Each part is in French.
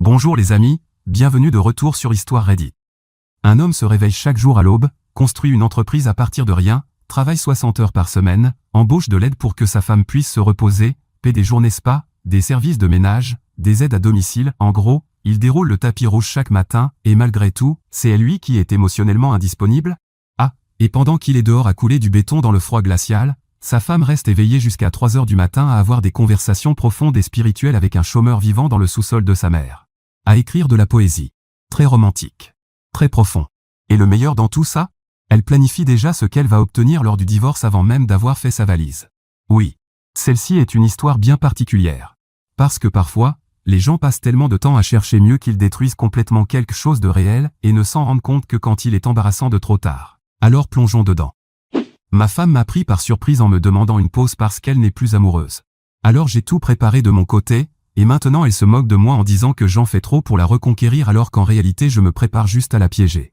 Bonjour les amis, bienvenue de retour sur Histoire Reddit. Un homme se réveille chaque jour à l'aube, construit une entreprise à partir de rien, travaille 60 heures par semaine, embauche de l'aide pour que sa femme puisse se reposer, paie des journées spa, des services de ménage, des aides à domicile, en gros, il déroule le tapis rouge chaque matin, et malgré tout, c'est lui qui est émotionnellement indisponible. Ah, et pendant qu'il est dehors à couler du béton dans le froid glacial, sa femme reste éveillée jusqu'à 3 heures du matin à avoir des conversations profondes et spirituelles avec un chômeur vivant dans le sous-sol de sa mère. À écrire de la poésie. Très romantique. Très profond. Et le meilleur dans tout ça? Elle planifie déjà ce qu'elle va obtenir lors du divorce avant même d'avoir fait sa valise. Oui. Celle-ci est une histoire bien particulière. Parce que parfois, les gens passent tellement de temps à chercher mieux qu'ils détruisent complètement quelque chose de réel et ne s'en rendent compte que quand il est embarrassant de trop tard. Alors plongeons dedans. Ma femme m'a pris par surprise en me demandant une pause parce qu'elle n'est plus amoureuse. Alors j'ai tout préparé de mon côté, et maintenant elle se moque de moi en disant que j'en fais trop pour la reconquérir alors qu'en réalité je me prépare juste à la piéger.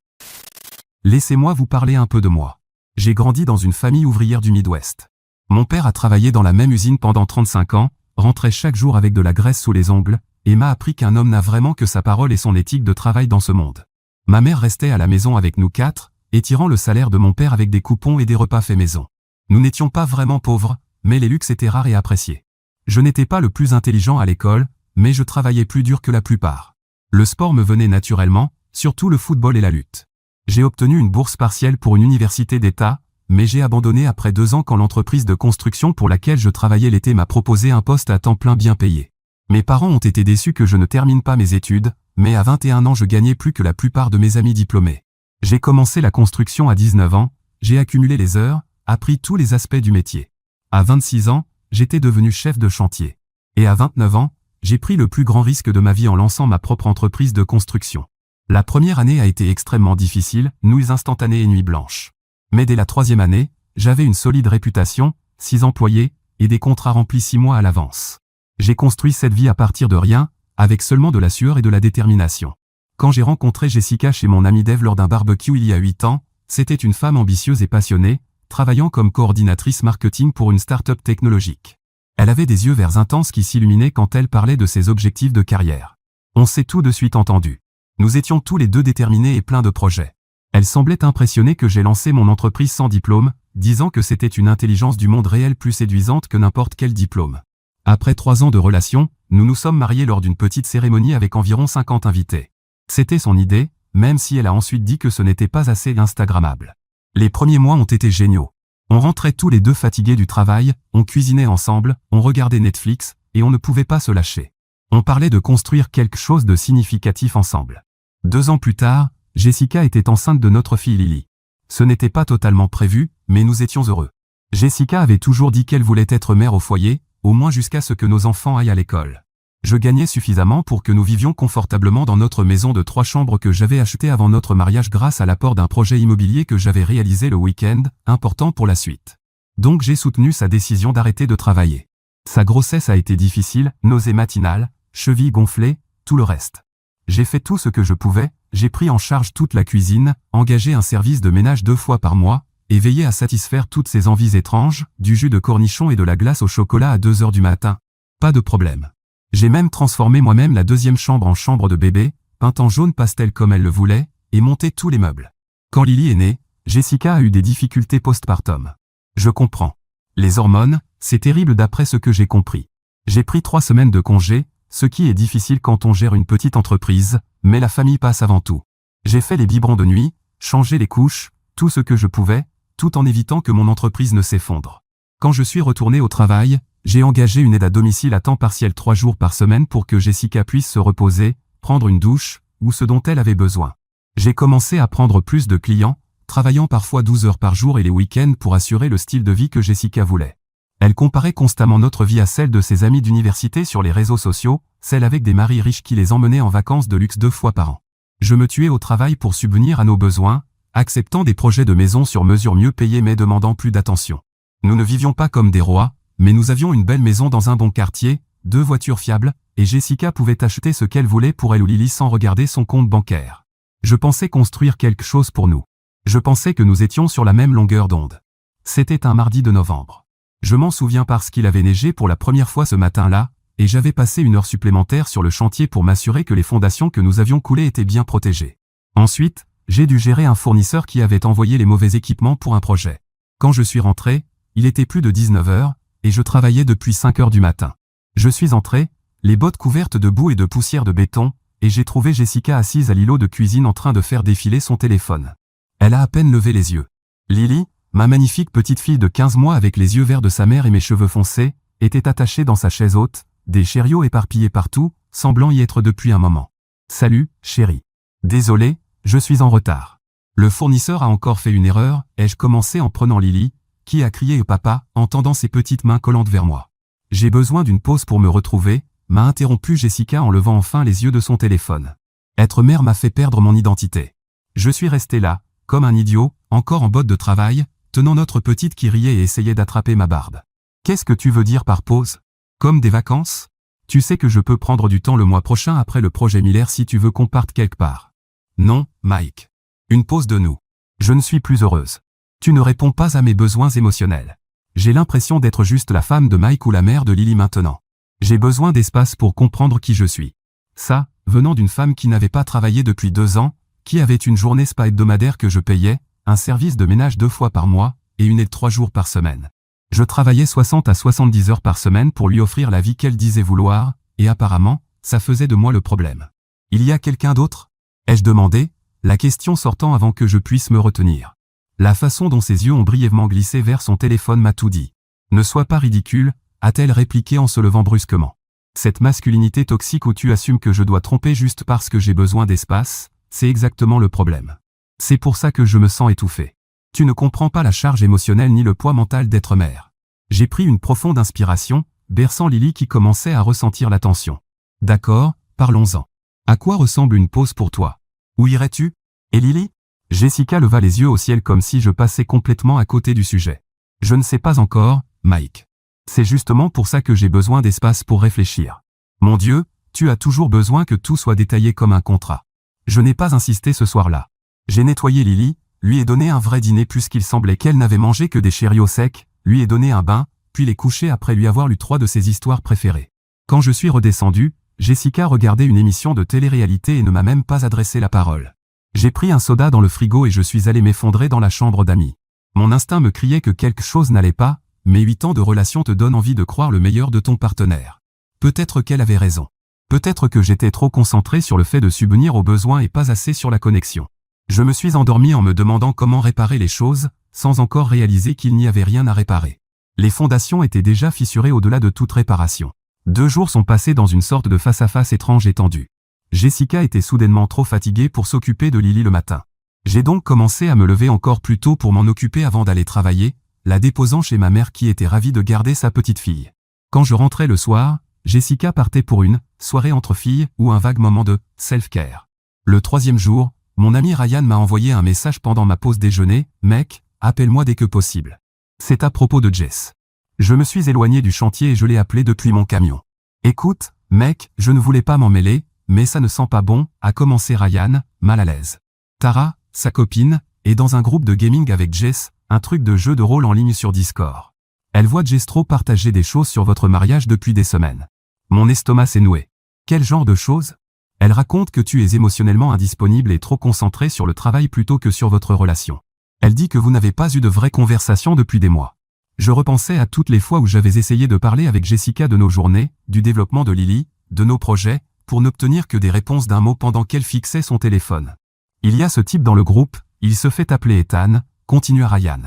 Laissez-moi vous parler un peu de moi. J'ai grandi dans une famille ouvrière du Midwest. Mon père a travaillé dans la même usine pendant 35 ans, rentrait chaque jour avec de la graisse sous les ongles, et m'a appris qu'un homme n'a vraiment que sa parole et son éthique de travail dans ce monde. Ma mère restait à la maison avec nous 4, étirant le salaire de mon père avec des coupons et des repas faits maison. Nous n'étions pas vraiment pauvres, mais les luxes étaient rares et appréciés. Je n'étais pas le plus intelligent à l'école, mais je travaillais plus dur que la plupart. Le sport me venait naturellement, surtout le football et la lutte. J'ai obtenu une bourse partielle pour une université d'État, mais j'ai abandonné après 2 ans quand l'entreprise de construction pour laquelle je travaillais l'été m'a proposé un poste à temps plein bien payé. Mes parents ont été déçus que je ne termine pas mes études, mais à 21 ans je gagnais plus que la plupart de mes amis diplômés. J'ai commencé la construction à 19 ans, j'ai accumulé les heures, appris tous les aspects du métier. À 26 ans, j'étais devenu chef de chantier. Et à 29 ans, j'ai pris le plus grand risque de ma vie en lançant ma propre entreprise de construction. La première année a été extrêmement difficile, nuits instantanées et nuits blanches. Mais dès la 3e année, j'avais une solide réputation, 6 employés, et des contrats remplis 6 mois à l'avance. J'ai construit cette vie à partir de rien, avec seulement de la sueur et de la détermination. Quand j'ai rencontré Jessica chez mon ami Dave lors d'un barbecue il y a 8 ans, c'était une femme ambitieuse et passionnée, travaillant comme coordinatrice marketing pour une start-up technologique. Elle avait des yeux verts intenses qui s'illuminaient quand elle parlait de ses objectifs de carrière. On s'est tout de suite entendu. Nous étions tous les deux déterminés et pleins de projets. Elle semblait impressionnée que j'ai lancé mon entreprise sans diplôme, disant que c'était une intelligence du monde réel plus séduisante que n'importe quel diplôme. Après 3 ans de relation, nous nous sommes mariés lors d'une petite cérémonie avec environ 50 invités. C'était son idée, même si elle a ensuite dit que ce n'était pas assez instagrammable. Les premiers mois ont été géniaux. On rentrait tous les deux fatigués du travail, on cuisinait ensemble, on regardait Netflix, et on ne pouvait pas se lâcher. On parlait de construire quelque chose de significatif ensemble. 2 ans plus tard, Jessica était enceinte de notre fille Lily. Ce n'était pas totalement prévu, mais nous étions heureux. Jessica avait toujours dit qu'elle voulait être mère au foyer, au moins jusqu'à ce que nos enfants aillent à l'école. Je gagnais suffisamment pour que nous vivions confortablement dans notre maison de 3 chambres que j'avais achetée avant notre mariage grâce à l'apport d'un projet immobilier que j'avais réalisé le week-end, important pour la suite. Donc j'ai soutenu sa décision d'arrêter de travailler. Sa grossesse a été difficile, nausées matinales, chevilles gonflées, tout le reste. J'ai fait tout ce que je pouvais, j'ai pris en charge toute la cuisine, engagé un service de ménage 2 fois par mois, et veillé à satisfaire toutes ses envies étranges, du jus de cornichon et de la glace au chocolat à 2 heures du matin. Pas de problème. J'ai même transformé moi-même la 2e chambre en chambre de bébé, peinte en jaune pastel comme elle le voulait, et monté tous les meubles. Quand Lily est née, Jessica a eu des difficultés postpartum. Je comprends. Les hormones, c'est terrible d'après ce que j'ai compris. J'ai pris 3 semaines de congé, ce qui est difficile quand on gère une petite entreprise, mais la famille passe avant tout. J'ai fait les biberons de nuit, changé les couches, tout ce que je pouvais, tout en évitant que mon entreprise ne s'effondre. Quand je suis retourné au travail, j'ai engagé une aide à domicile à temps partiel 3 jours par semaine pour que Jessica puisse se reposer, prendre une douche, ou ce dont elle avait besoin. J'ai commencé à prendre plus de clients, travaillant parfois 12 heures par jour et les week-ends pour assurer le style de vie que Jessica voulait. Elle comparait constamment notre vie à celle de ses amis d'université sur les réseaux sociaux, celle avec des maris riches qui les emmenaient en vacances de luxe 2 fois par an. Je me tuais au travail pour subvenir à nos besoins, acceptant des projets de maison sur mesure mieux payés mais demandant plus d'attention. Nous ne vivions pas comme des rois, mais nous avions une belle maison dans un bon quartier, 2 voitures fiables, et Jessica pouvait acheter ce qu'elle voulait pour elle ou Lily sans regarder son compte bancaire. Je pensais construire quelque chose pour nous. Je pensais que nous étions sur la même longueur d'onde. C'était un mardi de novembre. Je m'en souviens parce qu'il avait neigé pour la première fois ce matin-là, et j'avais passé 1 heure supplémentaire sur le chantier pour m'assurer que les fondations que nous avions coulées étaient bien protégées. Ensuite, j'ai dû gérer un fournisseur qui avait envoyé les mauvais équipements pour un projet. Quand je suis rentré, il était plus de 19 heures, et je travaillais depuis 5 heures du matin. Je suis entré, les bottes couvertes de boue et de poussière de béton, et j'ai trouvé Jessica assise à l'îlot de cuisine en train de faire défiler son téléphone. Elle a à peine levé les yeux. Lily, ma magnifique petite fille de 15 mois avec les yeux verts de sa mère et mes cheveux foncés, était attachée dans sa chaise haute, des chariots éparpillés partout, semblant y être depuis un moment. « Salut, chérie. Désolé, je suis en retard. Le fournisseur a encore fait une erreur, ai-je commencé en prenant Lily, qui a crié « Papa » en tendant ses petites mains collantes vers moi. J'ai besoin d'une pause pour me retrouver, m'a interrompu Jessica en levant enfin les yeux de son téléphone. Être mère m'a fait perdre mon identité. Je suis resté là, comme un idiot, encore en bottes de travail, tenant notre petite qui riait et essayait d'attraper ma barbe. Qu'est-ce que tu veux dire par pause? Comme des vacances? Tu sais que je peux prendre du temps le mois prochain après le projet Miller si tu veux qu'on parte quelque part. Non, Mike. Une pause de nous. Je ne suis plus heureuse. Tu ne réponds pas à mes besoins émotionnels. J'ai l'impression d'être juste la femme de Mike ou la mère de Lily maintenant. J'ai besoin d'espace pour comprendre qui je suis. Ça, venant d'une femme qui n'avait pas travaillé depuis 2 ans, qui avait une journée spa hebdomadaire que je payais, un service de ménage 2 fois par mois, et une aide 3 jours par semaine. Je travaillais 60 à 70 heures par semaine pour lui offrir la vie qu'elle disait vouloir, et apparemment, ça faisait de moi le problème. Il y a quelqu'un d'autre? Ai-je demandé, la question sortant avant que je puisse me retenir. La façon dont ses yeux ont brièvement glissé vers son téléphone m'a tout dit. Ne sois pas ridicule, a-t-elle répliqué en se levant brusquement. Cette masculinité toxique où tu assumes que je dois tromper juste parce que j'ai besoin d'espace, c'est exactement le problème. C'est pour ça que je me sens étouffé. Tu ne comprends pas la charge émotionnelle ni le poids mental d'être mère. J'ai pris une profonde inspiration, berçant Lily qui commençait à ressentir la tension. D'accord, parlons-en. À quoi ressemble une pause pour toi? Où irais-tu? Et Lily? Jessica leva les yeux au ciel comme si je passais complètement à côté du sujet. Je ne sais pas encore, Mike. C'est justement pour ça que j'ai besoin d'espace pour réfléchir. Mon Dieu, tu as toujours besoin que tout soit détaillé comme un contrat. Je n'ai pas insisté ce soir-là. J'ai nettoyé Lily, lui ai donné un vrai dîner puisqu'il semblait qu'elle n'avait mangé que des chariots secs, lui ai donné un bain, puis l'ai couché après lui avoir lu 3 de ses histoires préférées. Quand je suis redescendu, Jessica regardait une émission de télé-réalité et ne m'a même pas adressé la parole. J'ai pris un soda dans le frigo et je suis allé m'effondrer dans la chambre d'amis. Mon instinct me criait que quelque chose n'allait pas, mais 8 ans de relation te donnent envie de croire le meilleur de ton partenaire. Peut-être qu'elle avait raison. Peut-être que j'étais trop concentré sur le fait de subvenir aux besoins et pas assez sur la connexion. Je me suis endormi en me demandant comment réparer les choses, sans encore réaliser qu'il n'y avait rien à réparer. Les fondations étaient déjà fissurées au-delà de toute réparation. 2 jours sont passés dans une sorte de face-à-face étrange et tendu. Jessica était soudainement trop fatiguée pour s'occuper de Lily le matin. J'ai donc commencé à me lever encore plus tôt pour m'en occuper avant d'aller travailler, la déposant chez ma mère qui était ravie de garder sa petite fille. Quand je rentrais le soir, Jessica partait pour une soirée entre filles ou un vague moment de self-care. Le 3e jour, mon ami Ryan m'a envoyé un message pendant ma pause déjeuner, « Mec, appelle-moi dès que possible. » C'est à propos de Jess. Je me suis éloigné du chantier et je l'ai appelé depuis mon camion. « Écoute, mec, je ne voulais pas m'en mêler, mais ça ne sent pas bon, » a commencé Ryan, mal à l'aise. Tara, sa copine, est dans un groupe de gaming avec Jess, un truc de jeu de rôle en ligne sur Discord. Elle voit Jestro partager des choses sur votre mariage depuis des semaines. Mon estomac s'est noué. Quel genre de choses? Elle raconte que tu es émotionnellement indisponible et trop concentré sur le travail plutôt que sur votre relation. Elle dit que vous n'avez pas eu de vraie conversation depuis des mois. Je repensais à toutes les fois où j'avais essayé de parler avec Jessica de nos journées, du développement de Lily, de nos projets, pour n'obtenir que des réponses d'un mot pendant qu'elle fixait son téléphone. Il y a ce type dans le groupe, il se fait appeler Ethan, continua Ryan.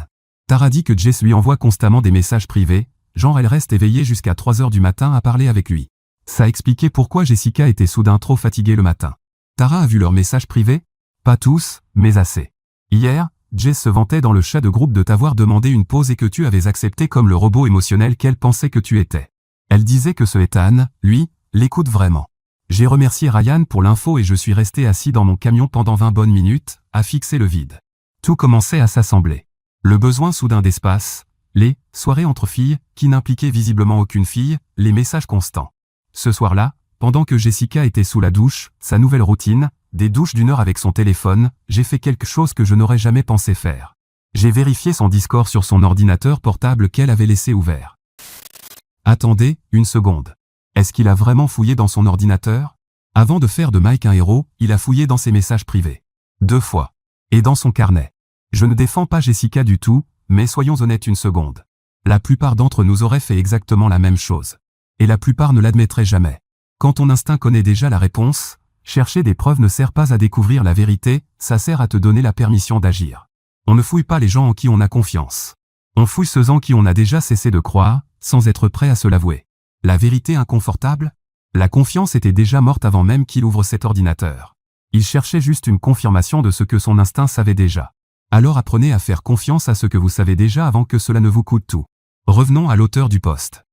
Tara dit que Jess lui envoie constamment des messages privés, genre elle reste éveillée jusqu'à 3 heures du matin à parler avec lui. Ça expliquait pourquoi Jessica était soudain trop fatiguée le matin. Tara a vu leurs messages privés? Pas tous, mais assez. Hier, Jess se vantait dans le chat de groupe de t'avoir demandé une pause et que tu avais accepté comme le robot émotionnel qu'elle pensait que tu étais. Elle disait que ce Ethan, lui, l'écoute vraiment. J'ai remercié Ryan pour l'info et je suis resté assis dans mon camion pendant 20 bonnes minutes, à fixer le vide. Tout commençait à s'assembler. Le besoin soudain d'espace, les soirées entre filles, qui n'impliquaient visiblement aucune fille, les messages constants. Ce soir-là, pendant que Jessica était sous la douche, sa nouvelle routine, des douches d'1 heure avec son téléphone, j'ai fait quelque chose que je n'aurais jamais pensé faire. J'ai vérifié son Discord sur son ordinateur portable qu'elle avait laissé ouvert. Attendez, une seconde. Est-ce qu'il a vraiment fouillé dans son ordinateur? Avant de faire de Mike un héros, il a fouillé dans ses messages privés. 2 fois. Et dans son carnet. Je ne défends pas Jessica du tout, mais soyons honnêtes une seconde. La plupart d'entre nous auraient fait exactement la même chose. Et la plupart ne l'admettraient jamais. Quand ton instinct connaît déjà la réponse, chercher des preuves ne sert pas à découvrir la vérité, ça sert à te donner la permission d'agir. On ne fouille pas les gens en qui on a confiance. On fouille ceux en qui on a déjà cessé de croire, sans être prêt à se l'avouer. La vérité inconfortable? La confiance était déjà morte avant même qu'il ouvre cet ordinateur. Il cherchait juste une confirmation de ce que son instinct savait déjà. Alors apprenez à faire confiance à ce que vous savez déjà avant que cela ne vous coûte tout. Revenons à l'auteur du post.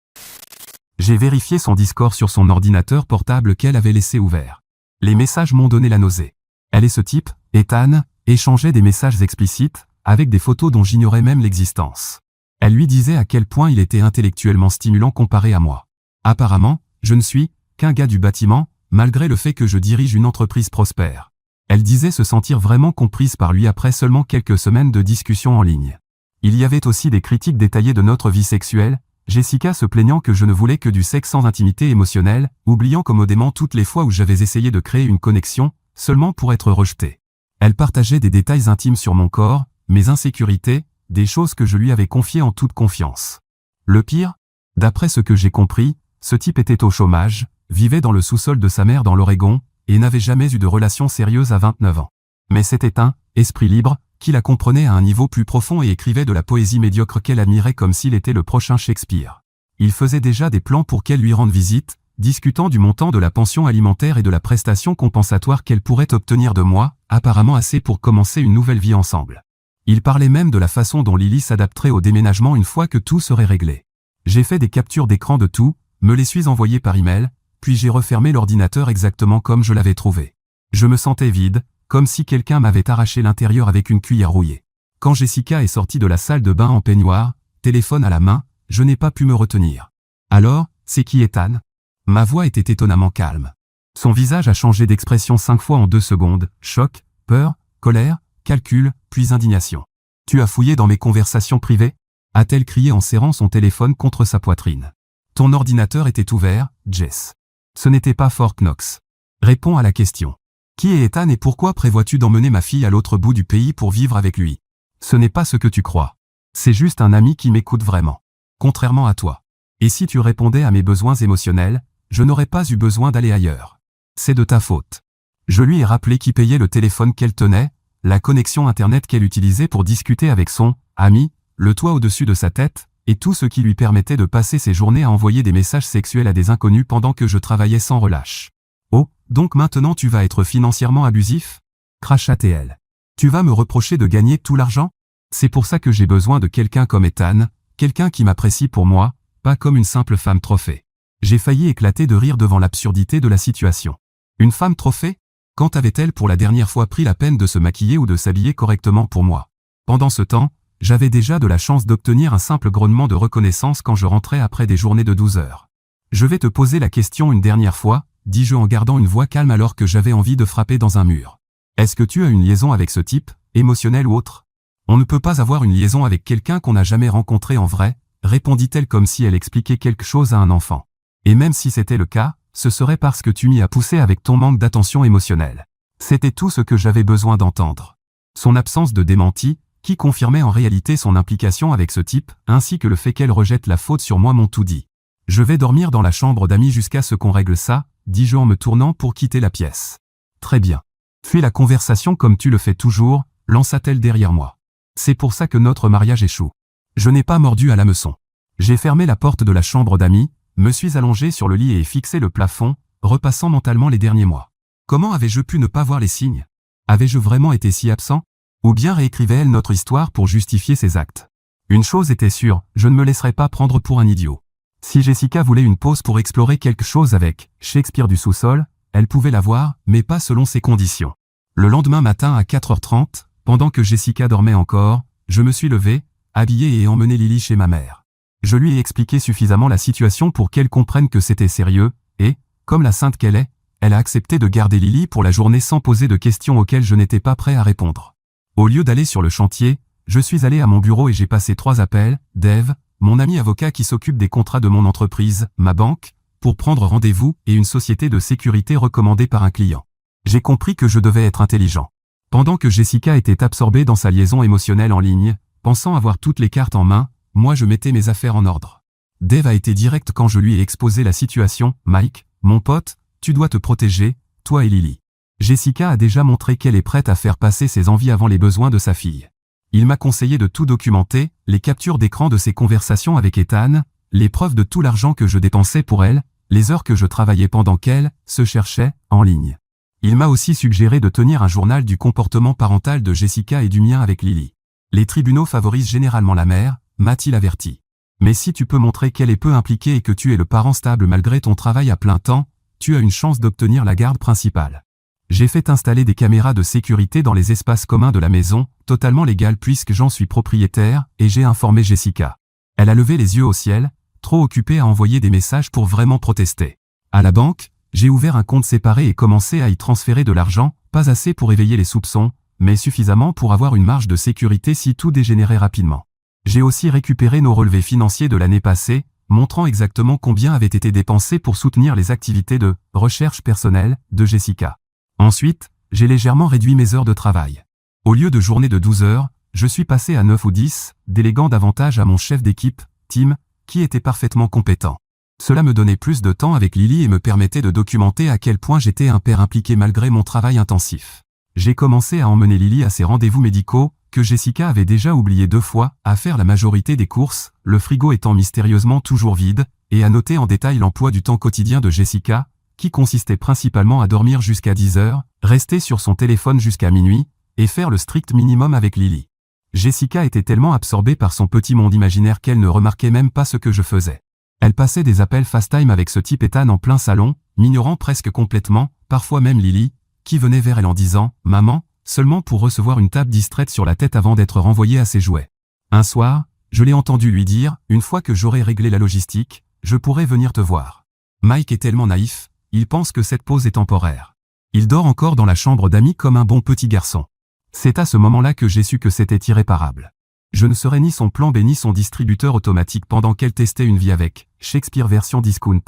J'ai vérifié son Discord sur son ordinateur portable qu'elle avait laissé ouvert. Les messages m'ont donné la nausée. Elle et ce type, Ethan, échangeaient des messages explicites, avec des photos dont j'ignorais même l'existence. Elle lui disait à quel point il était intellectuellement stimulant comparé à moi. Apparemment, je ne suis qu'un gars du bâtiment, malgré le fait que je dirige une entreprise prospère. Elle disait se sentir vraiment comprise par lui après seulement quelques semaines de discussion en ligne. Il y avait aussi des critiques détaillées de notre vie sexuelle, Jessica se plaignant que je ne voulais que du sexe sans intimité émotionnelle, oubliant commodément toutes les fois où j'avais essayé de créer une connexion, seulement pour être rejetée. Elle partageait des détails intimes sur mon corps, mes insécurités, des choses que je lui avais confiées en toute confiance. Le pire? D'après ce que j'ai compris, ce type était au chômage, vivait dans le sous-sol de sa mère dans l'Oregon, et n'avait jamais eu de relation sérieuse à 29 ans. Mais c'était un esprit libre, qui la comprenait à un niveau plus profond et écrivait de la poésie médiocre qu'elle admirait comme s'il était le prochain Shakespeare. Il faisait déjà des plans pour qu'elle lui rende visite, discutant du montant de la pension alimentaire et de la prestation compensatoire qu'elle pourrait obtenir de moi, apparemment assez pour commencer une nouvelle vie ensemble. Il parlait même de la façon dont Lily s'adapterait au déménagement une fois que tout serait réglé. J'ai fait des captures d'écran de tout, me les suis envoyées par email, puis j'ai refermé l'ordinateur exactement comme je l'avais trouvé. Je me sentais vide, comme si quelqu'un m'avait arraché l'intérieur avec une cuillère rouillée. Quand Jessica est sortie de la salle de bain en peignoir, téléphone à la main, je n'ai pas pu me retenir. Alors, c'est qui Ethan? Ma voix était étonnamment calme. Son visage a changé d'expression 5 fois en 2 secondes, choc, peur, colère, calcul, puis indignation. Tu as fouillé dans mes conversations privées? A-t-elle crié en serrant son téléphone contre sa poitrine. Ton ordinateur était ouvert, Jess. Ce n'était pas Fort Knox. Réponds à la question. Qui est Ethan et pourquoi prévois-tu d'emmener ma fille à l'autre bout du pays pour vivre avec lui? Ce n'est pas ce que tu crois. C'est juste un ami qui m'écoute vraiment. Contrairement à toi. Et si tu répondais à mes besoins émotionnels, je n'aurais pas eu besoin d'aller ailleurs. C'est de ta faute. Je lui ai rappelé qui payait le téléphone qu'elle tenait, la connexion Internet qu'elle utilisait pour discuter avec son ami, le toit au-dessus de sa tête, et tout ce qui lui permettait de passer ses journées à envoyer des messages sexuels à des inconnus pendant que je travaillais sans relâche. Oh, donc maintenant tu vas être financièrement abusif? Cracha-t-elle. Tu vas me reprocher de gagner tout l'argent? C'est pour ça que j'ai besoin de quelqu'un comme Ethan, quelqu'un qui m'apprécie pour moi, pas comme une simple femme trophée. J'ai failli éclater de rire devant l'absurdité de la situation. Une femme trophée? Quand avait-elle pour la dernière fois pris la peine de se maquiller ou de s'habiller correctement pour moi? Pendant ce temps, j'avais déjà de la chance d'obtenir un simple grognement de reconnaissance quand je rentrais après des journées de 12 heures. Je vais te poser la question une dernière fois, dis-je en gardant une voix calme alors que j'avais envie de frapper dans un mur. Est-ce que tu as une liaison avec ce type, émotionnel ou autre? On ne peut pas avoir une liaison avec quelqu'un qu'on n'a jamais rencontré en vrai, répondit-elle comme si elle expliquait quelque chose à un enfant. Et même si c'était le cas, ce serait parce que tu m'y as poussé avec ton manque d'attention émotionnelle. C'était tout ce que j'avais besoin d'entendre. Son absence de démenti, qui confirmait en réalité son implication avec ce type, ainsi que le fait qu'elle rejette la faute sur moi m'ont tout dit. Je vais dormir dans la chambre d'amis jusqu'à ce qu'on règle ça, dis-je en me tournant pour quitter la pièce. Très bien. Fuis la conversation comme tu le fais toujours, lança-t-elle derrière moi. C'est pour ça que notre mariage échoue. Je n'ai pas mordu à l'hameçon. J'ai fermé la porte de la chambre d'amis, me suis allongé sur le lit et fixé le plafond, repassant mentalement les derniers mois. Comment avais-je pu ne pas voir les signes? Avais-je vraiment été si absent? Ou bien réécrivait-elle notre histoire pour justifier ses actes? Une chose était sûre, je ne me laisserais pas prendre pour un idiot. Si Jessica voulait une pause pour explorer quelque chose avec Shakespeare du sous-sol, elle pouvait l'avoir, mais pas selon ses conditions. Le lendemain matin à 4h30, pendant que Jessica dormait encore, je me suis levé, habillé et emmené Lily chez ma mère. Je lui ai expliqué suffisamment la situation pour qu'elle comprenne que c'était sérieux, et, comme la sainte qu'elle est, elle a accepté de garder Lily pour la journée sans poser de questions auxquelles je n'étais pas prêt à répondre. Au lieu d'aller sur le chantier, je suis allé à mon bureau et j'ai passé 3 appels, Dave, mon ami avocat qui s'occupe des contrats de mon entreprise, ma banque, pour prendre rendez-vous et une société de sécurité recommandée par un client. J'ai compris que je devais être intelligent. Pendant que Jessica était absorbée dans sa liaison émotionnelle en ligne, pensant avoir toutes les cartes en main, moi je mettais mes affaires en ordre. Dave a été direct quand je lui ai exposé la situation. « Mike, mon pote, tu dois te protéger, toi et Lily. » Jessica a déjà montré qu'elle est prête à faire passer ses envies avant les besoins de sa fille. Il m'a conseillé de tout documenter, les captures d'écran de ses conversations avec Ethan, les preuves de tout l'argent que je dépensais pour elle, les heures que je travaillais pendant qu'elle se cherchait en ligne. Il m'a aussi suggéré de tenir un journal du comportement parental de Jessica et du mien avec Lily. Les tribunaux favorisent généralement la mère, m'a-t-il averti. Mais si tu peux montrer qu'elle est peu impliquée et que tu es le parent stable malgré ton travail à plein temps, tu as une chance d'obtenir la garde principale. J'ai fait installer des caméras de sécurité dans les espaces communs de la maison, totalement légales puisque j'en suis propriétaire, et j'ai informé Jessica. Elle a levé les yeux au ciel, trop occupée à envoyer des messages pour vraiment protester. À la banque, j'ai ouvert un compte séparé et commencé à y transférer de l'argent, pas assez pour éveiller les soupçons, mais suffisamment pour avoir une marge de sécurité si tout dégénérait rapidement. J'ai aussi récupéré nos relevés financiers de l'année passée, montrant exactement combien avait été dépensé pour soutenir les activités de recherche personnelle de Jessica. Ensuite, j'ai légèrement réduit mes heures de travail. Au lieu de journée de 12 heures, je suis passé à 9 ou 10, déléguant davantage à mon chef d'équipe, Tim, qui était parfaitement compétent. Cela me donnait plus de temps avec Lily et me permettait de documenter à quel point j'étais un père impliqué malgré mon travail intensif. J'ai commencé à emmener Lily à ses rendez-vous médicaux, que Jessica avait déjà oublié 2 fois, à faire la majorité des courses, le frigo étant mystérieusement toujours vide, et à noter en détail l'emploi du temps quotidien de Jessica, qui consistait principalement à dormir jusqu'à 10 heures, rester sur son téléphone jusqu'à minuit, et faire le strict minimum avec Lily. Jessica était tellement absorbée par son petit monde imaginaire qu'elle ne remarquait même pas ce que je faisais. Elle passait des appels FaceTime avec ce type Ethan en plein salon, m'ignorant presque complètement, parfois même Lily, qui venait vers elle en disant « Maman », seulement pour recevoir une tape distraite sur la tête avant d'être renvoyée à ses jouets. Un soir, je l'ai entendu lui dire « Une fois que j'aurai réglé la logistique, je pourrai venir te voir. » Mike est tellement naïf, il pense que cette pause est temporaire. Il dort encore dans la chambre d'amis comme un bon petit garçon. C'est à ce moment-là que j'ai su que c'était irréparable. Je ne serais ni son plan B ni son distributeur automatique pendant qu'elle testait une vie avec Shakespeare version discount.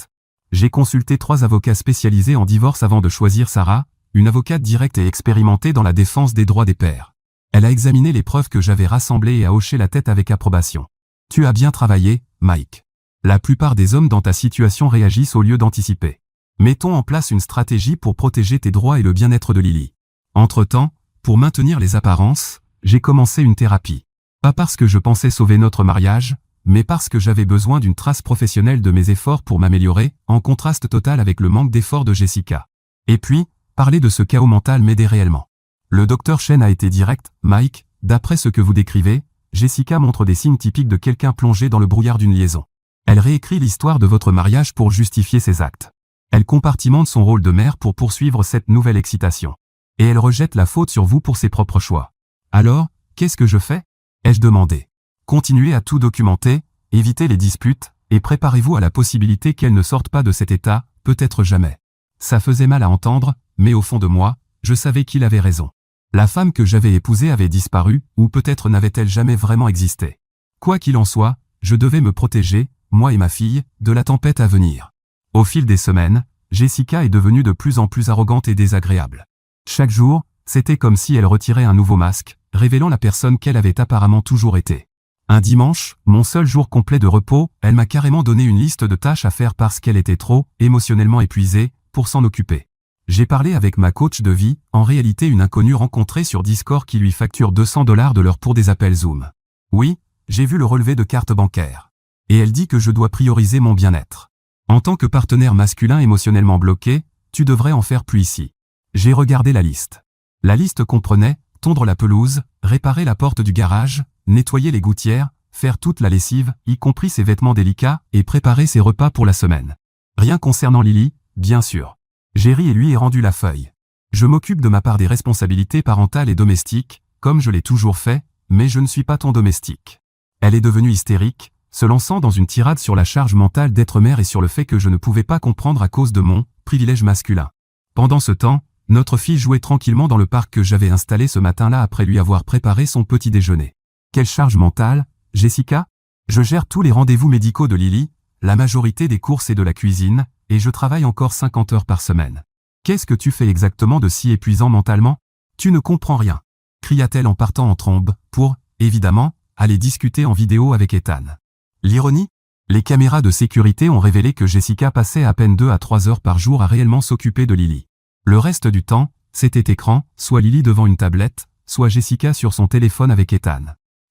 J'ai consulté 3 avocats spécialisés en divorce avant de choisir Sarah, une avocate directe et expérimentée dans la défense des droits des pères. Elle a examiné les preuves que j'avais rassemblées et a hoché la tête avec approbation. Tu as bien travaillé, Mike. La plupart des hommes dans ta situation réagissent au lieu d'anticiper. Mettons en place une stratégie pour protéger tes droits et le bien-être de Lily. Entre-temps, pour maintenir les apparences, j'ai commencé une thérapie. Pas parce que je pensais sauver notre mariage, mais parce que j'avais besoin d'une trace professionnelle de mes efforts pour m'améliorer, en contraste total avec le manque d'efforts de Jessica. Et puis, parler de ce chaos mental m'aidait réellement. Le docteur Chen a été direct, Mike, d'après ce que vous décrivez, Jessica montre des signes typiques de quelqu'un plongé dans le brouillard d'une liaison. Elle réécrit l'histoire de votre mariage pour justifier ses actes. Elle compartimente son rôle de mère pour poursuivre cette nouvelle excitation. Et elle rejette la faute sur vous pour ses propres choix. Alors, qu'est-ce que je fais ? Ai-je demandé. Continuez à tout documenter, évitez les disputes, et préparez-vous à la possibilité qu'elle ne sorte pas de cet état, peut-être jamais. Ça faisait mal à entendre, mais au fond de moi, je savais qu'il avait raison. La femme que j'avais épousée avait disparu, ou peut-être n'avait-elle jamais vraiment existé. Quoi qu'il en soit, je devais me protéger, moi et ma fille, de la tempête à venir. Au fil des semaines, Jessica est devenue de plus en plus arrogante et désagréable. Chaque jour, c'était comme si elle retirait un nouveau masque, révélant la personne qu'elle avait apparemment toujours été. Un dimanche, mon seul jour complet de repos, elle m'a carrément donné une liste de tâches à faire parce qu'elle était trop, émotionnellement épuisée, pour s'en occuper. J'ai parlé avec ma coach de vie, en réalité une inconnue rencontrée sur Discord qui lui facture $200 de l'heure pour des appels Zoom. Oui, j'ai vu le relevé de carte bancaire. Et elle dit que je dois prioriser mon bien-être. En tant que partenaire masculin émotionnellement bloqué, tu devrais en faire plus ici. J'ai regardé la liste. La liste comprenait tondre la pelouse, réparer la porte du garage, nettoyer les gouttières, faire toute la lessive, y compris ses vêtements délicats, et préparer ses repas pour la semaine. Rien concernant Lily, bien sûr. Jerry et lui ai rendu la feuille. Je m'occupe de ma part des responsabilités parentales et domestiques, comme je l'ai toujours fait, mais je ne suis pas ton domestique. Elle est devenue hystérique, se lançant dans une tirade sur la charge mentale d'être mère et sur le fait que je ne pouvais pas comprendre à cause de mon privilège masculin. Pendant ce temps, notre fille jouait tranquillement dans le parc que j'avais installé ce matin-là après lui avoir préparé son petit déjeuner. Quelle charge mentale, Jessica ? Je gère tous les rendez-vous médicaux de Lily, la majorité des courses et de la cuisine, et je travaille encore 50 heures par semaine. Qu'est-ce que tu fais exactement de si épuisant mentalement? Tu ne comprends rien, cria-t-elle en partant en trombe, pour, évidemment, aller discuter en vidéo avec Ethan. L'ironie? Les caméras de sécurité ont révélé que Jessica passait à peine 2 à 3 heures par jour à réellement s'occuper de Lily. Le reste du temps, c'était écran, soit Lily devant une tablette, soit Jessica sur son téléphone avec Ethan.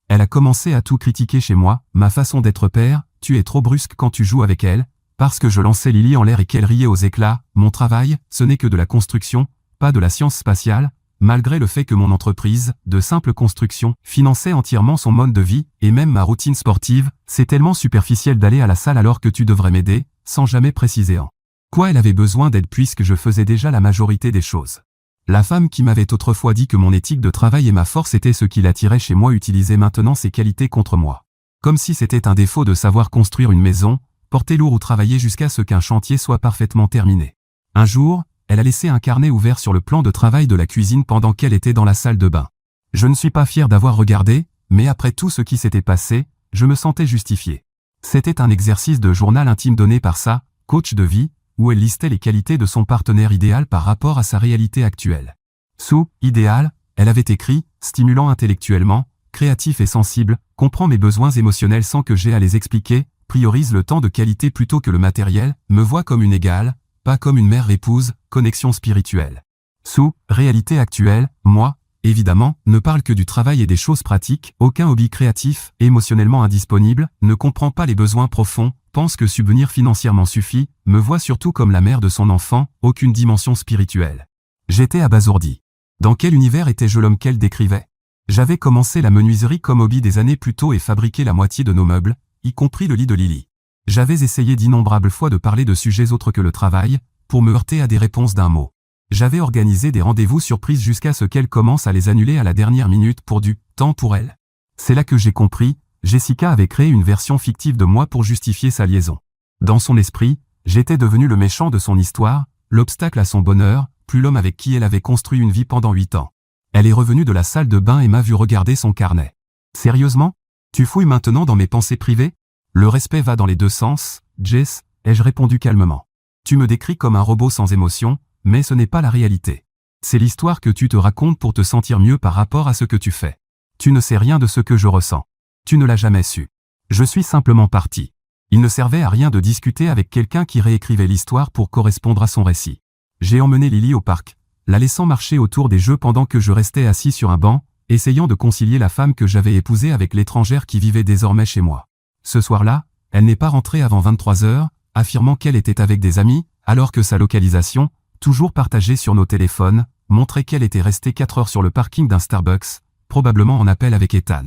Elle a commencé à tout critiquer chez moi, ma façon d'être père, tu es trop brusque quand tu joues avec elle, parce que je lançais Lily en l'air et qu'elle riait aux éclats, mon travail, ce n'est que de la construction, pas de la science spatiale, malgré le fait que mon entreprise, de simple construction, finançait entièrement son mode de vie, et même ma routine sportive, c'est tellement superficiel d'aller à la salle alors que tu devrais m'aider, sans jamais préciser en quoi elle avait besoin d'aide puisque je faisais déjà la majorité des choses. La femme qui m'avait autrefois dit que mon éthique de travail et ma force étaient ce qui l'attirait chez moi utilisait maintenant ses qualités contre moi. Comme si c'était un défaut de savoir construire une maison, porter lourd ou travailler jusqu'à ce qu'un chantier soit parfaitement terminé. Un jour, elle a laissé un carnet ouvert sur le plan de travail de la cuisine pendant qu'elle était dans la salle de bain. Je ne suis pas fier d'avoir regardé, mais après tout ce qui s'était passé, je me sentais justifié. C'était un exercice de journal intime donné par sa coach de vie, où elle listait les qualités de son partenaire idéal par rapport à sa réalité actuelle. Sous « idéal », elle avait écrit « stimulant intellectuellement, créatif et sensible, comprend mes besoins émotionnels sans que j'aie à les expliquer, priorise le temps de qualité plutôt que le matériel, me voit comme une égale, pas comme une mère épouse, connexion spirituelle. » Sous « réalité actuelle », moi, évidemment, ne parle que du travail et des choses pratiques, aucun hobby créatif, émotionnellement indisponible, ne comprend pas les besoins profonds, pense que subvenir financièrement suffit, me voit surtout comme la mère de son enfant, aucune dimension spirituelle. J'étais abasourdi. Dans quel univers étais-je l'homme qu'elle décrivait? J'avais commencé la menuiserie comme hobby des années plus tôt et fabriqué la moitié de nos meubles, y compris le lit de Lily. J'avais essayé d'innombrables fois de parler de sujets autres que le travail, pour me heurter à des réponses d'un mot. J'avais organisé des rendez-vous surprises jusqu'à ce qu'elle commence à les annuler à la dernière minute pour du temps pour elle. C'est là que j'ai compris, Jessica avait créé une version fictive de moi pour justifier sa liaison. Dans son esprit, j'étais devenu le méchant de son histoire, l'obstacle à son bonheur, plus l'homme avec qui elle avait construit une vie pendant 8 ans. Elle est revenue de la salle de bain et m'a vu regarder son carnet. Sérieusement? Tu fouilles maintenant dans mes pensées privées? Le respect va dans les deux sens, Jess, ai-je répondu calmement. Tu me décris comme un robot sans émotion, mais ce n'est pas la réalité. C'est l'histoire que tu te racontes pour te sentir mieux par rapport à ce que tu fais. Tu ne sais rien de ce que je ressens. Tu ne l'as jamais su. Je suis simplement parti. Il ne servait à rien de discuter avec quelqu'un qui réécrivait l'histoire pour correspondre à son récit. J'ai emmené Lily au parc, la laissant marcher autour des jeux pendant que je restais assis sur un banc, essayant de concilier la femme que j'avais épousée avec l'étrangère qui vivait désormais chez moi. Ce soir-là, elle n'est pas rentrée avant 23 heures, affirmant qu'elle était avec des amis, alors que sa localisation, toujours partagée sur nos téléphones, montrait qu'elle était restée 4 heures sur le parking d'un Starbucks, probablement en appel avec Ethan.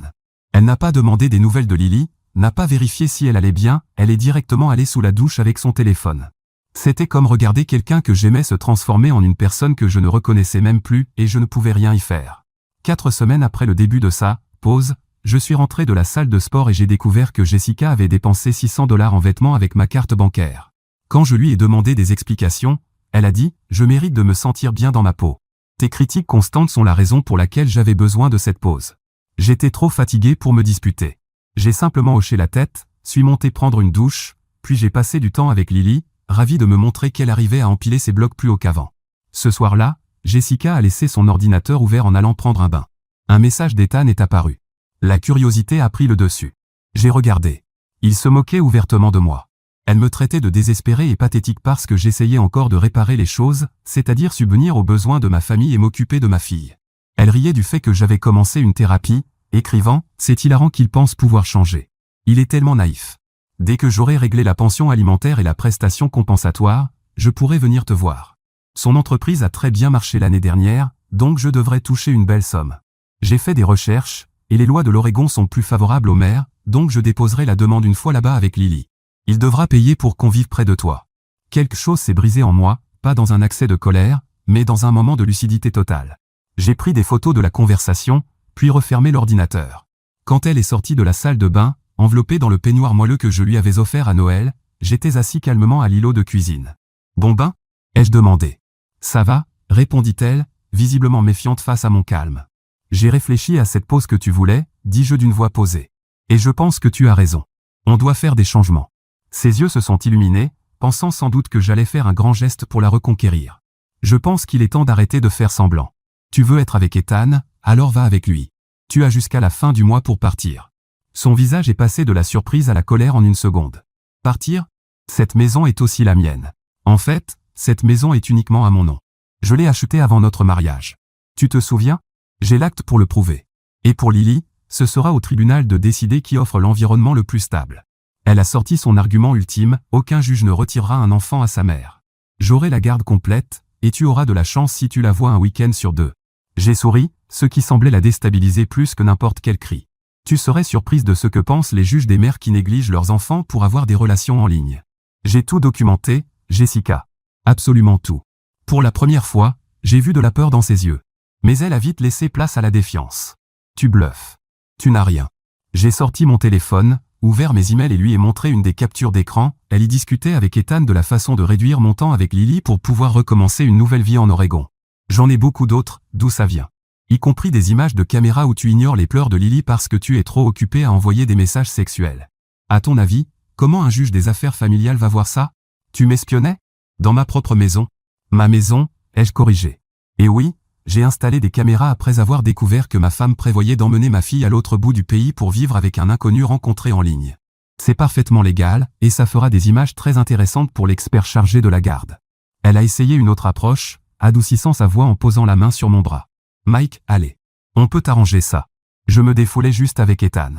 Elle n'a pas demandé des nouvelles de Lily, n'a pas vérifié si elle allait bien, elle est directement allée sous la douche avec son téléphone. C'était comme regarder quelqu'un que j'aimais se transformer en une personne que je ne reconnaissais même plus et je ne pouvais rien y faire. 4 semaines après le début de sa pause, je suis rentré de la salle de sport et j'ai découvert que Jessica avait dépensé $600 en vêtements avec ma carte bancaire. Quand je lui ai demandé des explications, elle a dit « Je mérite de me sentir bien dans ma peau. Tes critiques constantes sont la raison pour laquelle j'avais besoin de cette pause. » J'étais trop fatigué pour me disputer. J'ai simplement hoché la tête, suis monté prendre une douche, puis j'ai passé du temps avec Lily, ravie de me montrer qu'elle arrivait à empiler ses blocs plus haut qu'avant. Ce soir-là, Jessica a laissé son ordinateur ouvert en allant prendre un bain. Un message d'Ethan est apparu. La curiosité a pris le dessus. J'ai regardé. Il se moquait ouvertement de moi. Elle me traitait de désespéré et pathétique parce que j'essayais encore de réparer les choses, c'est-à-dire subvenir aux besoins de ma famille et m'occuper de ma fille. Elle riait du fait que j'avais commencé une thérapie, écrivant « C'est hilarant qu'il pense pouvoir changer. Il est tellement naïf. Dès que j'aurai réglé la pension alimentaire et la prestation compensatoire, je pourrai venir te voir. Son entreprise a très bien marché l'année dernière, donc je devrais toucher une belle somme. J'ai fait des recherches, et les lois de l'Oregon sont plus favorables aux mères, donc je déposerai la demande une fois là-bas avec Lily. Il devra payer pour qu'on vive près de toi. » Quelque chose s'est brisé en moi, pas dans un accès de colère, mais dans un moment de lucidité totale. J'ai pris des photos de la conversation, puis refermé l'ordinateur. Quand elle est sortie de la salle de bain, enveloppée dans le peignoir moelleux que je lui avais offert à Noël, j'étais assis calmement à l'îlot de cuisine. « Bon bain ?» ai-je demandé. « Ça va ?» répondit-elle, visiblement méfiante face à mon calme. « J'ai réfléchi à cette pause que tu voulais, dis-je d'une voix posée. Et je pense que tu as raison. On doit faire des changements. » Ses yeux se sont illuminés, pensant sans doute que j'allais faire un grand geste pour la reconquérir. Je pense qu'il est temps d'arrêter de faire semblant. Tu veux être avec Ethan, alors va avec lui. Tu as jusqu'à la fin du mois pour partir. Son visage est passé de la surprise à la colère en une seconde. Partir? Cette maison est aussi la mienne. En fait, cette maison est uniquement à mon nom. Je l'ai achetée avant notre mariage. Tu te souviens? J'ai l'acte pour le prouver. Et pour Lily, ce sera au tribunal de décider qui offre l'environnement le plus stable. Elle a sorti son argument ultime, aucun juge ne retirera un enfant à sa mère. J'aurai la garde complète, et tu auras de la chance si tu la vois un week-end sur 2. J'ai souri, ce qui semblait la déstabiliser plus que n'importe quel cri. Tu serais surprise de ce que pensent les juges des mères qui négligent leurs enfants pour avoir des relations en ligne. J'ai tout documenté, Jessica. Absolument tout. Pour la première fois, j'ai vu de la peur dans ses yeux. Mais elle a vite laissé place à la défiance. Tu bluffes. Tu n'as rien. J'ai sorti mon téléphone, ouvert mes emails et lui ai montré une des captures d'écran. Elle y discutait avec Ethan de la façon de réduire mon temps avec Lily pour pouvoir recommencer une nouvelle vie en Oregon. J'en ai beaucoup d'autres, d'où ça vient. Y compris des images de caméra où tu ignores les pleurs de Lily parce que tu es trop occupé à envoyer des messages sexuels. À ton avis, comment un juge des affaires familiales va voir ça? Tu m'espionnais? Dans ma propre maison? Ma maison, ai-je corrigé? Et oui, j'ai installé des caméras après avoir découvert que ma femme prévoyait d'emmener ma fille à l'autre bout du pays pour vivre avec un inconnu rencontré en ligne. C'est parfaitement légal, et ça fera des images très intéressantes pour l'expert chargé de la garde. Elle a essayé une autre approche, adoucissant sa voix en posant la main sur mon bras. Mike, allez. On peut arranger ça. Je me défoulais juste avec Ethan.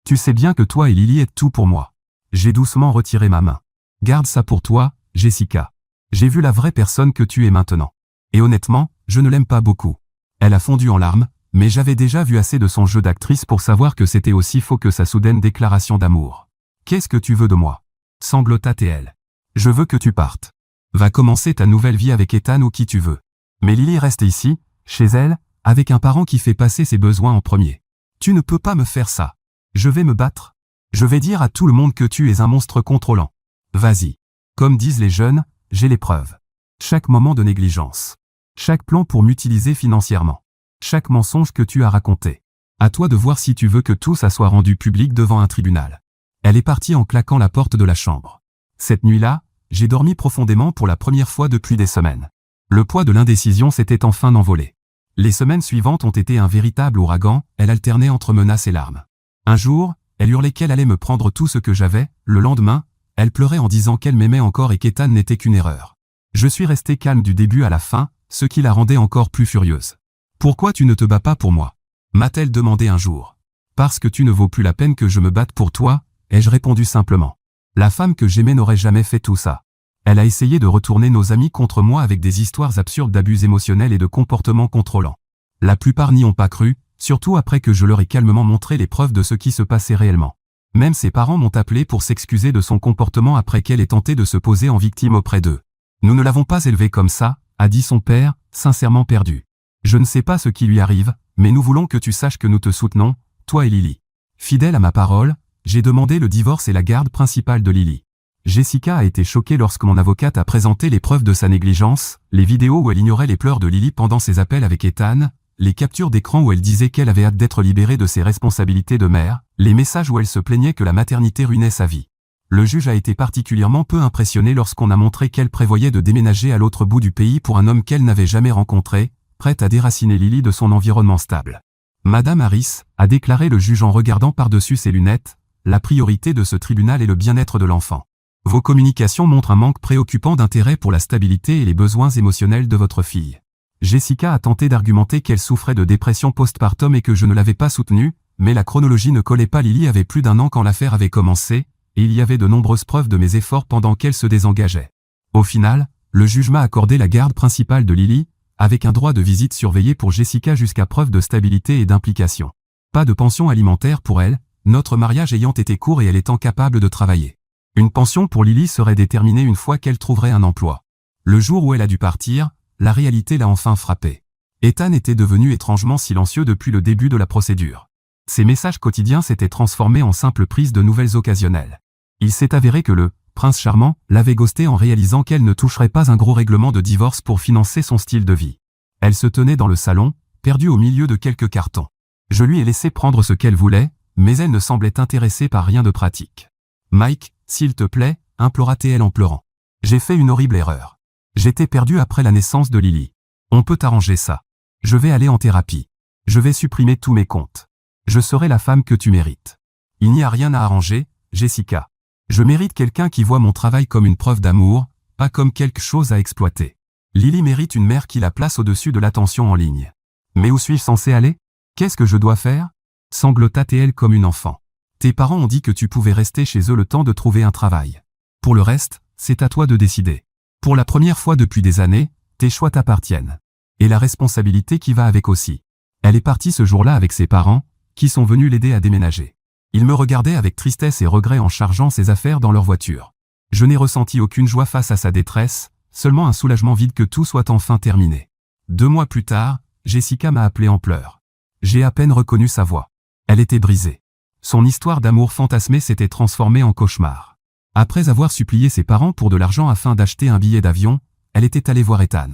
Tu sais bien que toi et Lily êtes tout pour moi. J'ai doucement retiré ma main. Garde ça pour toi, Jessica. J'ai vu la vraie personne que tu es maintenant. Et honnêtement, je ne l'aime pas beaucoup. Elle a fondu en larmes, mais j'avais déjà vu assez de son jeu d'actrice pour savoir que c'était aussi faux que sa soudaine déclaration d'amour. Qu'est-ce que tu veux de moi? Sanglota-t-elle. Je veux que tu partes. Va commencer ta nouvelle vie avec Ethan ou qui tu veux. Mais Lily reste ici, chez elle, avec un parent qui fait passer ses besoins en premier. Tu ne peux pas me faire ça. Je vais me battre. Je vais dire à tout le monde que tu es un monstre contrôlant. Vas-y. Comme disent les jeunes, j'ai les preuves. Chaque moment de négligence. Chaque plan pour m'utiliser financièrement. Chaque mensonge que tu as raconté. À toi de voir si tu veux que tout ça soit rendu public devant un tribunal. Elle est partie en claquant la porte de la chambre. Cette nuit-là, j'ai dormi profondément pour la première fois depuis des semaines. Le poids de l'indécision s'était enfin envolé. Les semaines suivantes ont été un véritable ouragan, elle alternait entre menaces et larmes. Un jour, elle hurlait qu'elle allait me prendre tout ce que j'avais, le lendemain, elle pleurait en disant qu'elle m'aimait encore et qu'Ethan n'était qu'une erreur. Je suis resté calme du début à la fin, ce qui la rendait encore plus furieuse. « Pourquoi tu ne te bats pas pour moi ?» m'a-t-elle demandé un jour. « Parce que tu ne vaux plus la peine que je me batte pour toi », ai-je répondu simplement. La femme que j'aimais n'aurait jamais fait tout ça. Elle a essayé de retourner nos amis contre moi avec des histoires absurdes d'abus émotionnels et de comportements contrôlants. La plupart n'y ont pas cru, surtout après que je leur ai calmement montré les preuves de ce qui se passait réellement. Même ses parents m'ont appelé pour s'excuser de son comportement après qu'elle ait tenté de se poser en victime auprès d'eux. « Nous ne l'avons pas élevé comme ça », a dit son père, sincèrement perdu. « Je ne sais pas ce qui lui arrive, mais nous voulons que tu saches que nous te soutenons, toi et Lily. » Fidèle à ma parole, j'ai demandé le divorce et la garde principale de Lily. Jessica a été choquée lorsque mon avocate a présenté les preuves de sa négligence, les vidéos où elle ignorait les pleurs de Lily pendant ses appels avec Ethan, les captures d'écran où elle disait qu'elle avait hâte d'être libérée de ses responsabilités de mère, les messages où elle se plaignait que la maternité ruinait sa vie. Le juge a été particulièrement peu impressionné lorsqu'on a montré qu'elle prévoyait de déménager à l'autre bout du pays pour un homme qu'elle n'avait jamais rencontré, prête à déraciner Lily de son environnement stable. Madame Harris, a déclaré le juge en regardant par-dessus ses lunettes, la priorité de ce tribunal est le bien-être de l'enfant. Vos communications montrent un manque préoccupant d'intérêt pour la stabilité et les besoins émotionnels de votre fille. Jessica a tenté d'argumenter qu'elle souffrait de dépression postpartum et que je ne l'avais pas soutenue, mais la chronologie ne collait pas. Lily avait plus d'1 an quand l'affaire avait commencé, et il y avait de nombreuses preuves de mes efforts pendant qu'elle se désengageait. Au final, le juge m'a accordé la garde principale de Lily, avec un droit de visite surveillé pour Jessica jusqu'à preuve de stabilité et d'implication. Pas de pension alimentaire pour elle, notre mariage ayant été court et elle étant capable de travailler. Une pension pour Lily serait déterminée une fois qu'elle trouverait un emploi. Le jour où elle a dû partir, la réalité l'a enfin frappée. Ethan était devenu étrangement silencieux depuis le début de la procédure. Ses messages quotidiens s'étaient transformés en simples prises de nouvelles occasionnelles. Il s'est avéré que le prince charmant l'avait ghosté en réalisant qu'elle ne toucherait pas un gros règlement de divorce pour financer son style de vie. Elle se tenait dans le salon, perdue au milieu de quelques cartons. Je lui ai laissé prendre ce qu'elle voulait, mais elle ne semblait intéressée par rien de pratique. « Mike, s'il te plaît » implora-t-elle en pleurant. J'ai fait une horrible erreur. J'étais perdu après la naissance de Lily. On peut arranger ça. Je vais aller en thérapie. Je vais supprimer tous mes comptes. Je serai la femme que tu mérites. Il n'y a rien à arranger, Jessica. Je mérite quelqu'un qui voit mon travail comme une preuve d'amour, pas comme quelque chose à exploiter. Lily mérite une mère qui la place au-dessus de l'attention en ligne. Mais où suis-je censé aller? Qu'est-ce que je dois faire? Sanglota TL comme une enfant. Tes parents ont dit que tu pouvais rester chez eux le temps de trouver un travail. Pour le reste, c'est à toi de décider. Pour la première fois depuis des années, tes choix t'appartiennent. Et la responsabilité qui va avec aussi. Elle est partie ce jour-là avec ses parents, qui sont venus l'aider à déménager. Ils me regardaient avec tristesse et regret en chargeant ses affaires dans leur voiture. Je n'ai ressenti aucune joie face à sa détresse, seulement un soulagement vide que tout soit enfin terminé. 2 mois plus tard, Jessica m'a appelé en pleurs. J'ai à peine reconnu sa voix. Elle était brisée. Son histoire d'amour fantasmée s'était transformée en cauchemar. Après avoir supplié ses parents pour de l'argent afin d'acheter un billet d'avion, elle était allée voir Ethan.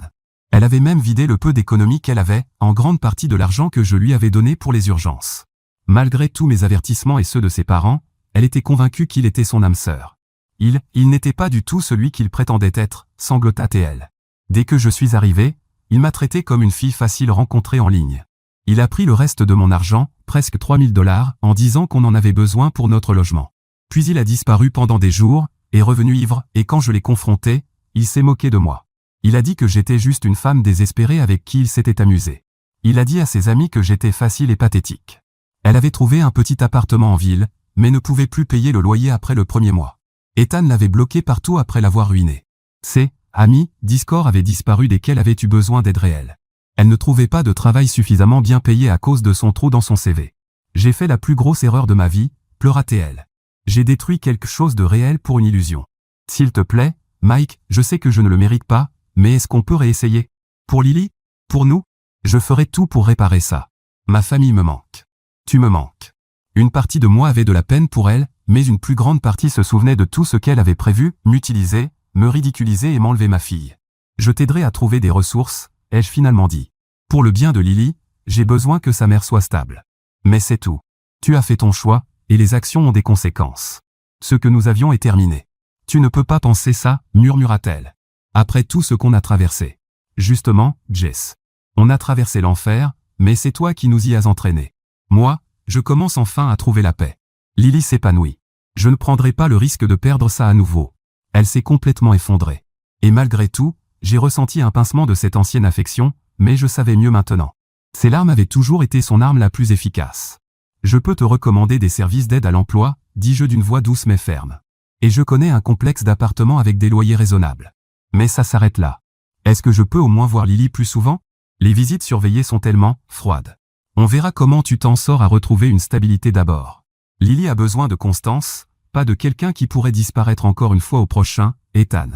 Elle avait même vidé le peu d'économies qu'elle avait, en grande partie de l'argent que je lui avais donné pour les urgences. Malgré tous mes avertissements et ceux de ses parents, elle était convaincue qu'il était son âme sœur. Il n'était pas du tout celui qu'il prétendait être, sanglota TL. Dès que je suis arrivé, il m'a traité comme une fille facile rencontrée en ligne. Il a pris le reste de mon argent, presque $3000, en disant qu'on en avait besoin pour notre logement. Puis il a disparu pendant des jours, est revenu ivre, et quand je l'ai confronté, il s'est moqué de moi. Il a dit que j'étais juste une femme désespérée avec qui il s'était amusé. Il a dit à ses amis que j'étais facile et pathétique. Elle avait trouvé un petit appartement en ville, mais ne pouvait plus payer le loyer après le premier mois. Ethan l'avait bloqué partout après l'avoir ruiné. Ses amis, Discord avaient disparu dès qu'elle avait eu besoin d'aide réelle. Elle ne trouvait pas de travail suffisamment bien payé à cause de son trou dans son CV. J'ai fait la plus grosse erreur de ma vie, pleura-t-elle. J'ai détruit quelque chose de réel pour une illusion. S'il te plaît, Mike, je sais que je ne le mérite pas, mais est-ce qu'on peut réessayer? Pour Lily? Pour nous? Je ferai tout pour réparer ça. Ma famille me manque. Tu me manques. Une partie de moi avait de la peine pour elle, mais une plus grande partie se souvenait de tout ce qu'elle avait prévu, m'utiliser, me ridiculiser et m'enlever ma fille. Je t'aiderai à trouver des ressources, ai-je finalement dit. Pour le bien de Lily, j'ai besoin que sa mère soit stable. Mais c'est tout. Tu as fait ton choix, et les actions ont des conséquences. Ce que nous avions est terminé. Tu ne peux pas penser ça, murmura-t-elle. Après tout ce qu'on a traversé. Justement, Jess. On a traversé l'enfer, mais c'est toi qui nous y as entraînés. Moi, je commence enfin à trouver la paix. Lily s'épanouit. Je ne prendrai pas le risque de perdre ça à nouveau. Elle s'est complètement effondrée. Et malgré tout, j'ai ressenti un pincement de cette ancienne affection, mais je savais mieux maintenant. Ces larmes avaient toujours été son arme la plus efficace. Je peux te recommander des services d'aide à l'emploi, dis-je d'une voix douce mais ferme. Et je connais un complexe d'appartements avec des loyers raisonnables. Mais ça s'arrête là. Est-ce que je peux au moins voir Lily plus souvent? Les visites surveillées sont tellement froides. On verra comment tu t'en sors à retrouver une stabilité d'abord. Lily a besoin de constance, pas de quelqu'un qui pourrait disparaître encore une fois au prochain, Ethan.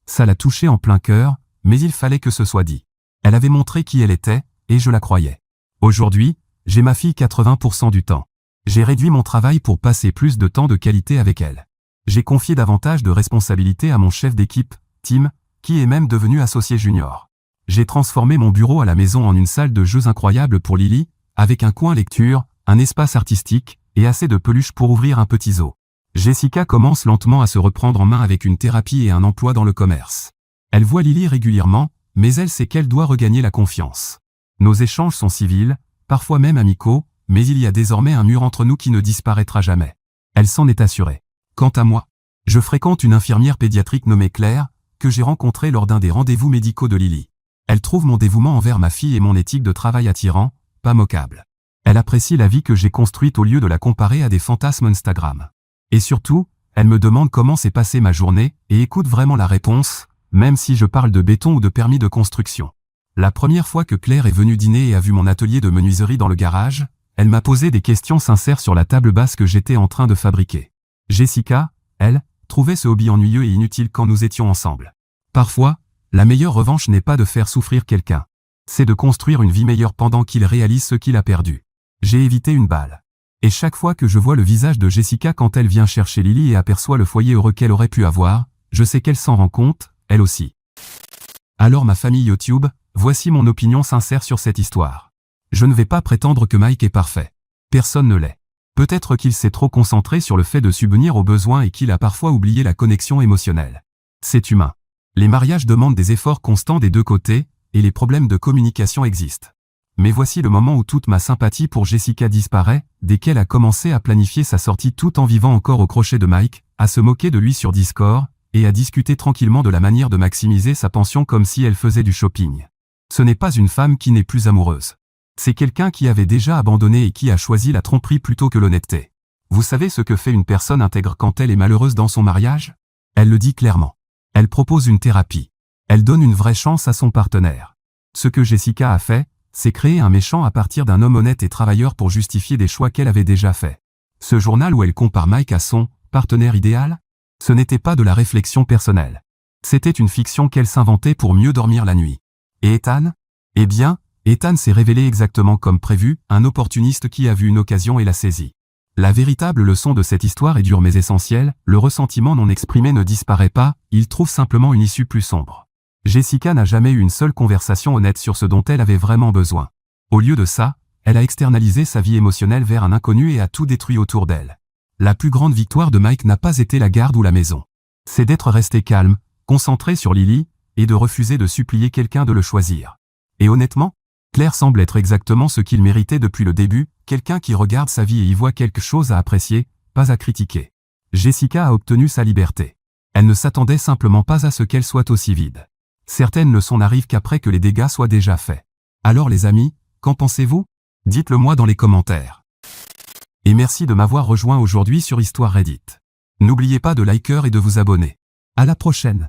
Ça l'a touché en plein cœur, mais il fallait que ce soit dit. Elle avait montré qui elle était, et je la croyais. Aujourd'hui, j'ai ma fille 80% du temps. J'ai réduit mon travail pour passer plus de temps de qualité avec elle. J'ai confié davantage de responsabilités à mon chef d'équipe, Tim, qui est même devenu associé junior. J'ai transformé mon bureau à la maison en une salle de jeux incroyable pour Lily, avec un coin lecture, un espace artistique, et assez de peluches pour ouvrir un petit zoo. Jessica commence lentement à se reprendre en main avec une thérapie et un emploi dans le commerce. Elle voit Lily régulièrement, mais elle sait qu'elle doit regagner la confiance. Nos échanges sont civils, parfois même amicaux, mais il y a désormais un mur entre nous qui ne disparaîtra jamais. Elle s'en est assurée. Quant à moi, je fréquente une infirmière pédiatrique nommée Claire, que j'ai rencontrée lors d'un des rendez-vous médicaux de Lily. Elle trouve mon dévouement envers ma fille et mon éthique de travail attirant, pas moquable. Elle apprécie la vie que j'ai construite au lieu de la comparer à des fantasmes Instagram. Et surtout, elle me demande comment s'est passée ma journée et écoute vraiment la réponse, même si je parle de béton ou de permis de construction. La première fois que Claire est venue dîner et a vu mon atelier de menuiserie dans le garage, elle m'a posé des questions sincères sur la table basse que j'étais en train de fabriquer. Jessica, elle, trouvait ce hobby ennuyeux et inutile quand nous étions ensemble. Parfois, la meilleure revanche n'est pas de faire souffrir quelqu'un. C'est de construire une vie meilleure pendant qu'il réalise ce qu'il a perdu. J'ai évité une balle. Et chaque fois que je vois le visage de Jessica quand elle vient chercher Lily et aperçoit le foyer heureux qu'elle aurait pu avoir, je sais qu'elle s'en rend compte, elle aussi. Alors ma famille YouTube, voici mon opinion sincère sur cette histoire. Je ne vais pas prétendre que Mike est parfait. Personne ne l'est. Peut-être qu'il s'est trop concentré sur le fait de subvenir aux besoins et qu'il a parfois oublié la connexion émotionnelle. C'est humain. Les mariages demandent des efforts constants des deux côtés, et les problèmes de communication existent. Mais voici le moment où toute ma sympathie pour Jessica disparaît, dès qu'elle a commencé à planifier sa sortie tout en vivant encore au crochet de Mike, à se moquer de lui sur Discord, et à discuter tranquillement de la manière de maximiser sa pension comme si elle faisait du shopping. Ce n'est pas une femme qui n'est plus amoureuse. C'est quelqu'un qui avait déjà abandonné et qui a choisi la tromperie plutôt que l'honnêteté. Vous savez ce que fait une personne intègre quand elle est malheureuse dans son mariage? Elle le dit clairement. Elle propose une thérapie. Elle donne une vraie chance à son partenaire. Ce que Jessica a fait, c'est créer un méchant à partir d'un homme honnête et travailleur pour justifier des choix qu'elle avait déjà faits. Ce journal où elle compare Mike à son partenaire idéal? Ce n'était pas de la réflexion personnelle. C'était une fiction qu'elle s'inventait pour mieux dormir la nuit. Et Ethan? Eh bien, Ethan s'est révélé exactement comme prévu, un opportuniste qui a vu une occasion et l'a saisie. La véritable leçon de cette histoire est dure mais essentielle, le ressentiment non exprimé ne disparaît pas, il trouve simplement une issue plus sombre. Jessica n'a jamais eu une seule conversation honnête sur ce dont elle avait vraiment besoin. Au lieu de ça, elle a externalisé sa vie émotionnelle vers un inconnu et a tout détruit autour d'elle. La plus grande victoire de Mike n'a pas été la garde ou la maison. C'est d'être resté calme, concentré sur Lily, et de refuser de supplier quelqu'un de le choisir. Et honnêtement, Claire semble être exactement ce qu'il méritait depuis le début, quelqu'un qui regarde sa vie et y voit quelque chose à apprécier, pas à critiquer. Jessica a obtenu sa liberté. Elle ne s'attendait simplement pas à ce qu'elle soit aussi vide. Certaines leçons n'arrivent qu'après que les dégâts soient déjà faits. Alors les amis, qu'en pensez-vous? Dites-le moi dans les commentaires. Et merci de m'avoir rejoint aujourd'hui sur Histoire Reddit. N'oubliez pas de liker et de vous abonner. À la prochaine.